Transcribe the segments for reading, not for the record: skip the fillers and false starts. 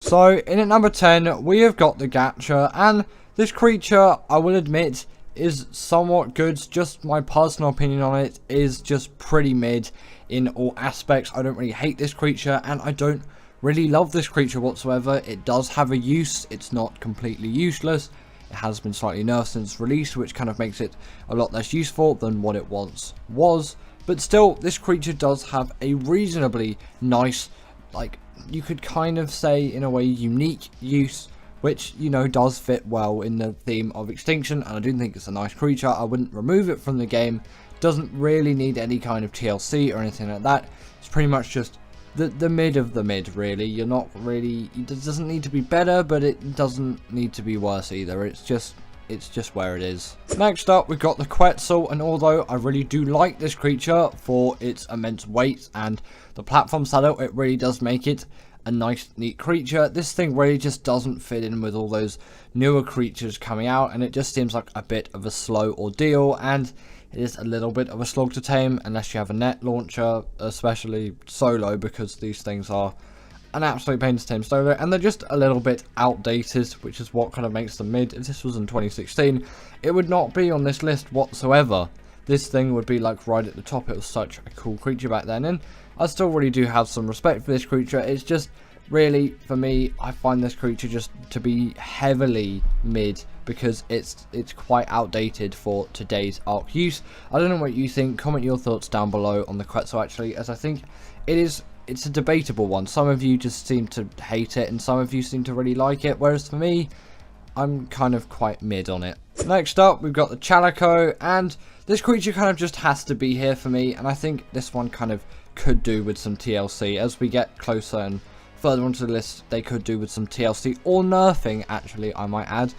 So in at number 10 we have got the Gatcher, and this creature, I will admit, is somewhat good. Just my personal opinion on it is just pretty mid in all aspects. I don't really hate this creature, and I don't really love this creature whatsoever. It does have a use, it's not completely useless. It has been slightly nerfed since release, which kind of makes it a lot less useful than what it once was. But still, this creature does have a reasonably nice, like, you could kind of say in a way unique use, which, you know, does fit well in the theme of extinction, and I do think it's a nice creature. I wouldn't remove it from the game. Doesn't really need any kind of TLC or anything like that. It's pretty much just the mid of the mid, really. You're not really, it doesn't need to be better, but it doesn't need to be worse either. It's just where it is. Next up, we've got the Quetzel, and although I really do like this creature for its immense weight and the platform saddle, it really does make it a nice, neat creature. This thing really just doesn't fit in with all those newer creatures coming out, and it just seems like a bit of a slow ordeal, and it is a little bit of a slog to tame unless you have a net launcher, especially solo, because these things are an absolute pain to tame solo, and they're just a little bit outdated, which is what kind of makes them mid. If this was in 2016, it would not be on this list whatsoever. This thing would be like right at the top. It was such a cool creature back then, and I still really do have some respect for this creature. It's just really, for me, I find this creature just to be heavily mid because it's quite outdated for today's Ark use. I don't know what you think. Comment your thoughts down below on the Quetzel, actually, as I think it's a debatable one. Some of you just seem to hate it, and some of you seem to really like it, whereas for me, I'm kind of quite mid on it. Next up, we've got the Chalico, and this creature kind of just has to be here for me, and I think this one kind of could do with some TLC. As we get closer and further onto the list, they could do with some TLC, or nerfing, actually, I might add.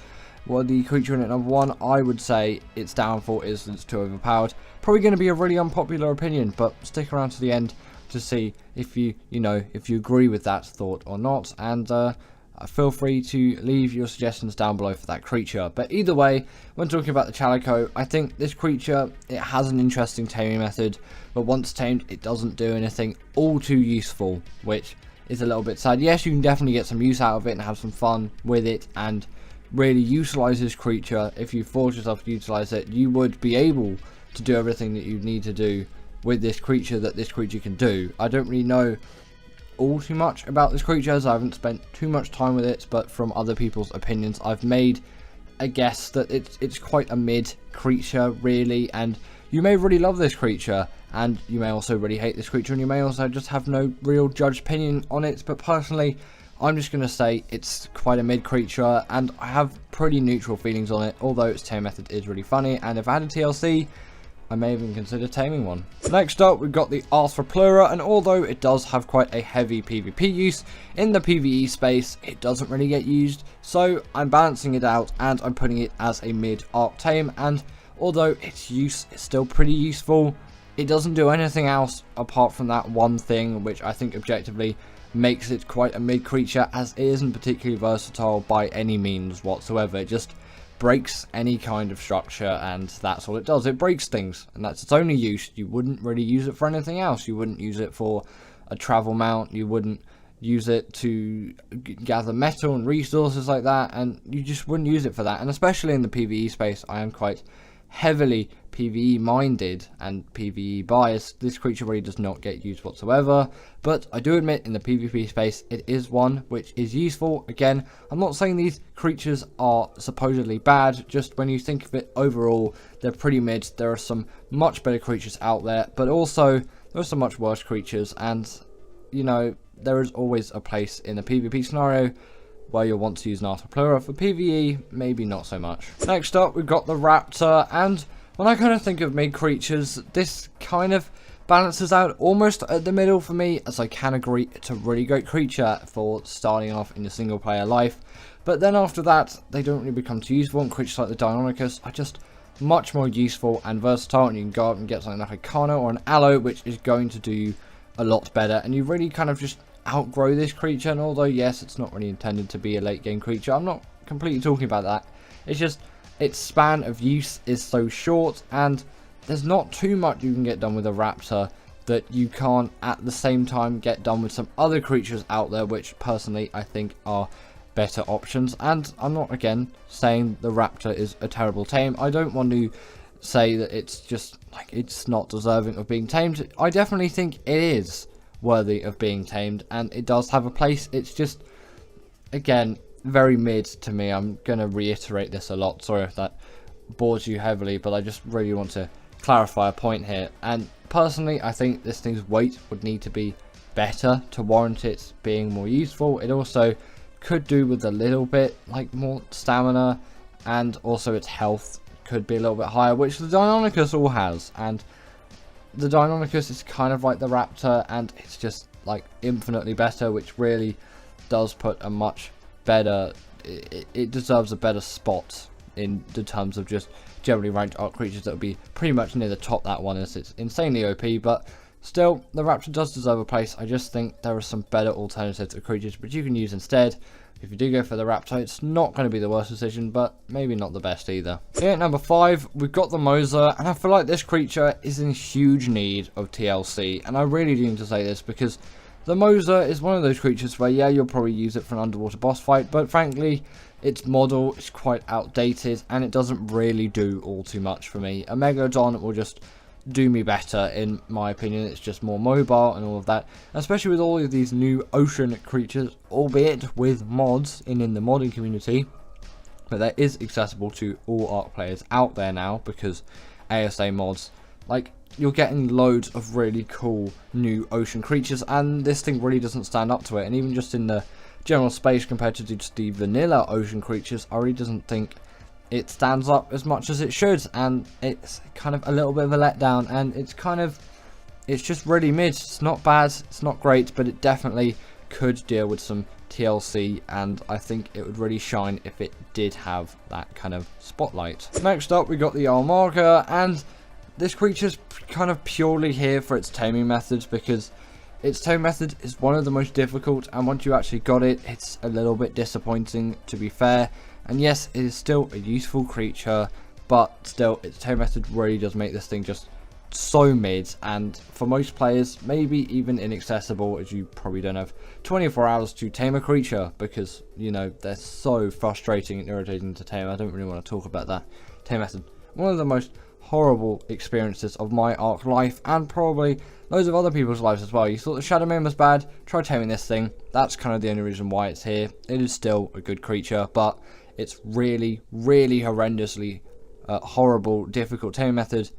Well, the creature in at number 1, I would say its downfall is that it's too overpowered. Probably going to be a really unpopular opinion, but stick around to the end to see if you agree with that thought or not, and feel free to leave your suggestions down below for that creature. But either way, when talking about the Chalico, I think this creature, it has an interesting taming method, but once tamed, it doesn't do anything all too useful, which is a little bit sad. Yes, you can definitely get some use out of it and have some fun with it, and really utilize this creature. If you force yourself to utilize it, you would be able to do everything that you need to do with this creature that this creature can do. I don't really know all too much about this creature, as I haven't spent too much time with it, but from other people's opinions, I've made a guess that it's quite a mid creature, really, and you may really love this creature, and you may also really hate this creature, and you may also just have no real judged opinion on it. But personally, I'm just going to say it's quite a mid creature, and I have pretty neutral feelings on it, although its tame method is really funny, and if I had a TLC, I may even consider taming one. Next up, we've got the Archopric, and although it does have quite a heavy PvP use, in the PvE space, it doesn't really get used, so I'm balancing it out, and I'm putting it as a mid Ark Tame, and although its use is still pretty useful, it doesn't do anything else apart from that one thing, which I think objectively makes it quite a mid creature, as it isn't particularly versatile by any means whatsoever. It just breaks any kind of structure, and that's all it does. It breaks things, and that's its only use. You wouldn't really use it for anything else. You wouldn't use it for a travel mount. You wouldn't use it to gather metal and resources like that, and you just wouldn't use it for that. And especially in the PvE space, I am quite heavily PvE minded and PvE biased. This creature really does not get used whatsoever, but I do admit in the PvP space it is one which is useful. Again, I'm not saying these creatures are supposedly bad, just when you think of it overall, they're pretty mid. There are some much better creatures out there, but also there are some much worse creatures, and you know, there is always a place in the PvP scenario where you'll want to use an Archopric. For PvE, maybe not so much. Next up, we've got the Raptor, and when I kind of think of mid creatures, this kind of balances out almost at the middle for me, as I can agree it's a really great creature for starting off in your single player life, but then after that, they don't really become too useful, and creatures like the Deinonychus are just much more useful and versatile, and you can go out and get something like a Kano or an Aloe, which is going to do a lot better, and you really kind of just outgrow this creature. And although yes, it's not really intended to be a late game creature, I'm not completely talking about that, it's just its span of use is so short, and there's not too much you can get done with a Raptor that you can't at the same time get done with some other creatures out there, which personally I think are better options. And I'm not again saying the Raptor is a terrible tame. I don't want to say that it's just like it's not deserving of being tamed. I definitely think it is worthy of being tamed, and it does have a place. It's just again very mid to me. I'm gonna reiterate this a lot, sorry if that bores you heavily, but I just really want to clarify a point here. And personally I think this thing's weight would need to be better to warrant it being more useful. It also could do with a little bit like more stamina, and also its health could be a little bit higher, which the Deinonychus all has. And the Deinonychus is kind of like the Raptor, and it's just like infinitely better, which really does put a much better, it deserves a better spot in the terms of just generally ranked Ark creatures that would be pretty much near the top. That one is, it's insanely OP, but still the Raptor does deserve a place. I just think there are some better alternatives to creatures which you can use instead. If you do go for the Raptor, it's not going to be the worst decision, but maybe not the best either. Here at number 5, we've got the Mosa, and I feel like this creature is in huge need of TLC, and I really do need to say this because the Mosa is one of those creatures where, yeah, you'll probably use it for an underwater boss fight, but frankly, its model is quite outdated, and it doesn't really do all too much for me. A Megalodon will just do me better, in my opinion. It's just more mobile and all of that, especially with all of these new ocean creatures, albeit with mods in the modding community, but that is accessible to all Ark players out there now because ASA mods, like, you're getting loads of really cool new ocean creatures, and this thing really doesn't stand up to it. And even just in the general space compared to just the vanilla ocean creatures, I really doesn't think it stands up as much as it should, and it's kind of a little bit of a letdown, and it's just really mid. It's not bad, it's not great, but it definitely could deal with some TLC, and I think it would really shine if it did have that kind of spotlight. Next up we got the Almora, and this creature's kind of purely here for its taming methods, because its tame method is one of the most difficult, and once you actually got it, it's a little bit disappointing, to be fair. And yes, it is still a useful creature, but still, its tame method really does make this thing just so mid, and for most players, maybe even inaccessible, as you probably don't have 24 hours to tame a creature, because, you know, they're so frustrating and irritating to tame. I don't really want to talk about that tame method. One of the most horrible experiences of my Ark life, and probably loads of other people's lives as well. You thought the Shadow Main was bad, try taming this thing. That's kind of the only reason why it's here. It is still a good creature, but it's really, really horrendously horrible, difficult taming method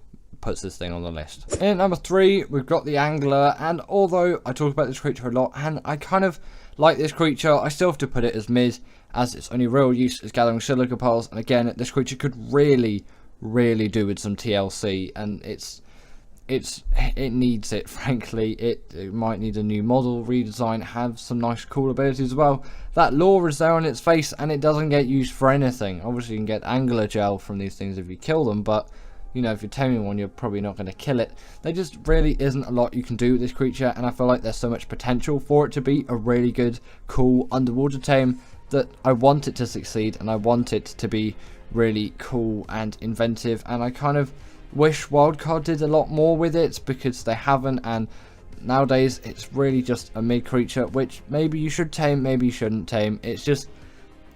puts this thing on the list. In number 3, we've got the Angler, and although I talk about this creature a lot, and I kind of like this creature, I still have to put it as mid, as its only real use is gathering Chalico pearls, and again, this creature could really do with some TLC, and it needs it, frankly. It might need a new model redesign, have some nice cool abilities as well. That lore is there on its face, and it doesn't get used for anything. Obviously you can get angler gel from these things if you kill them, but you know, if you're taming one, you're probably not going to kill it. There just really isn't a lot you can do with this creature, and I feel like there's so much potential for it to be a really good, cool underwater tame that I want it to succeed, and I want it to be really cool and inventive, and I kind of wish Wildcard did a lot more with it, because they haven't, and nowadays it's really just a mid creature, which maybe you should tame, maybe you shouldn't tame. It's just,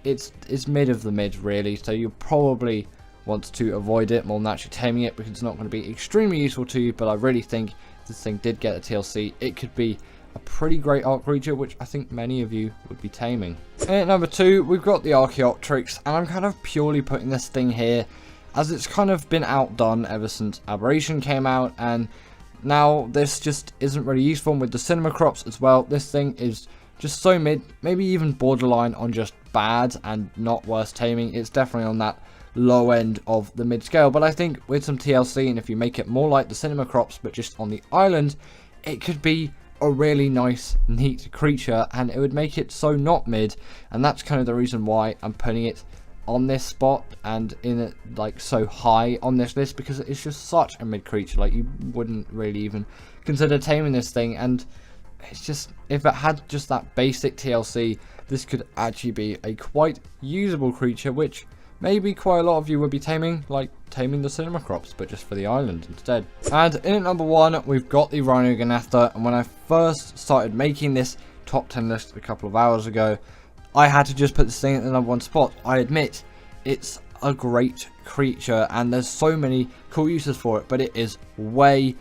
it's mid of the mid, really, so you probably want to avoid it more than actually taming it, because it's not going to be extremely useful to you. But I really think if this thing did get a TLC, it could be a pretty great Ark creature, which I think many of you would be taming. At number 2, we've got the Archopric, and I'm kind of purely putting this thing here as it's kind of been outdone ever since Aberration came out, and now this just isn't really useful. With the cinema crops as well, this thing is just so mid, maybe even borderline on just bad and not worth taming. It's definitely on that low end of the mid scale, but I think with some TLC, and if you make it more like the cinema crops but just on the island, it could be a really nice, neat creature, and it would make it so not mid. And that's kind of the reason why I'm putting it on this spot and in it like so high on this list, because it's just such a mid creature. Like, you wouldn't really even consider taming this thing, and it's just, if it had just that basic TLC, this could actually be a quite usable creature, which maybe quite a lot of you would be taming, like taming the cinema crops, but just for the island instead. And in at number 1, we've got the Rhino Ganatha, and when I first started making this top 10 list a couple of hours ago, I had to just put this thing at the number 1 spot. I admit, it's a great creature, and there's so many cool uses for it, but it is way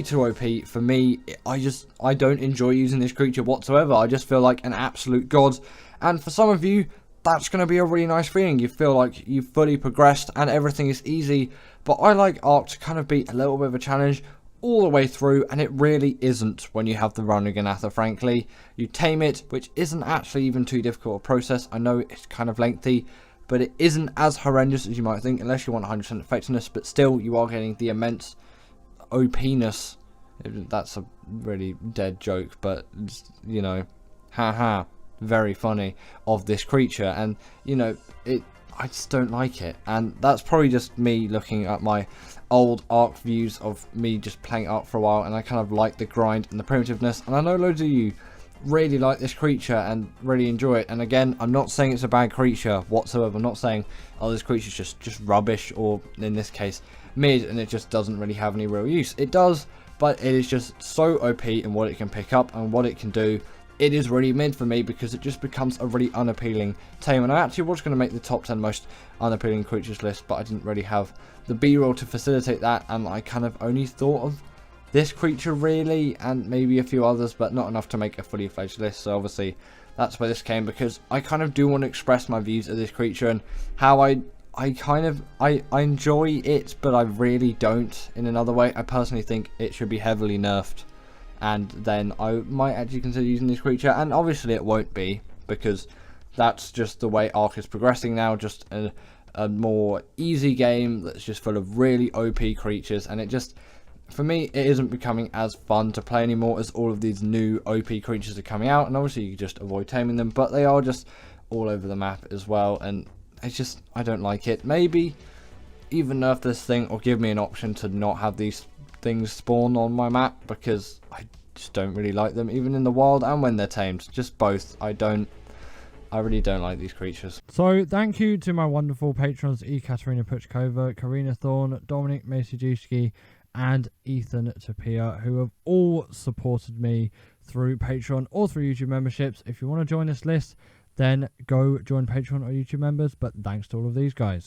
too OP for me. I don't enjoy using this creature whatsoever. I just feel like an absolute god, and for some of you, that's going to be a really nice feeling. You feel like you've fully progressed and everything is easy, but I like Ark to kind of be a little bit of a challenge all the way through, and it really isn't when you have the Rhino Ganatha, frankly. You tame it, which isn't actually even too difficult a process. I know it's kind of lengthy, but it isn't as horrendous as you might think, unless you want 100% effectiveness, but still, you are getting the immense OP-ness. That's a really dead joke, but, you know, haha, very funny, of this creature, and, you know, I just don't like it, and that's probably just me looking at my old Ark views of me just playing Ark for a while, and I kind of like the grind and the primitiveness, and I know loads of you really like this creature and really enjoy it. And again, I'm not saying it's a bad creature whatsoever. I'm not saying, oh, this creature's just rubbish, or in this case mid, and it just doesn't really have any real use. It does, but it is just so OP in what it can pick up and what it can do. It is really mid for me because it just becomes a really unappealing tame, and I actually was going to make the top 10 most unappealing creatures list, but I didn't really have the b-roll to facilitate that, and I kind of only thought of this creature really, and maybe a few others, but not enough to make a fully fledged list. So obviously that's where this came, because I kind of do want to express my views of this creature and how I enjoy it, but I really don't in another way. I personally think it should be heavily nerfed, and then I might actually consider using this creature, and obviously it won't be, because that's just the way Ark is progressing now, just a more easy game that's just full of really OP creatures, and it just, for me, it isn't becoming as fun to play anymore as all of these new OP creatures are coming out, and obviously you just avoid taming them, but they are just all over the map as well, and it's just, I don't like it. Maybe even nerf this thing, or give me an option to not have these things spawn on my map, because I just don't really like them, even in the wild and when they're tamed. Just both. I really don't like these creatures. So thank you to my wonderful patrons, Katerina Puchkova, Karina Thorne, Dominic Masajewski, and Ethan Tapia, who have all supported me through Patreon or through YouTube memberships. If you want to join this list, then go join Patreon or YouTube members, but thanks to all of these guys.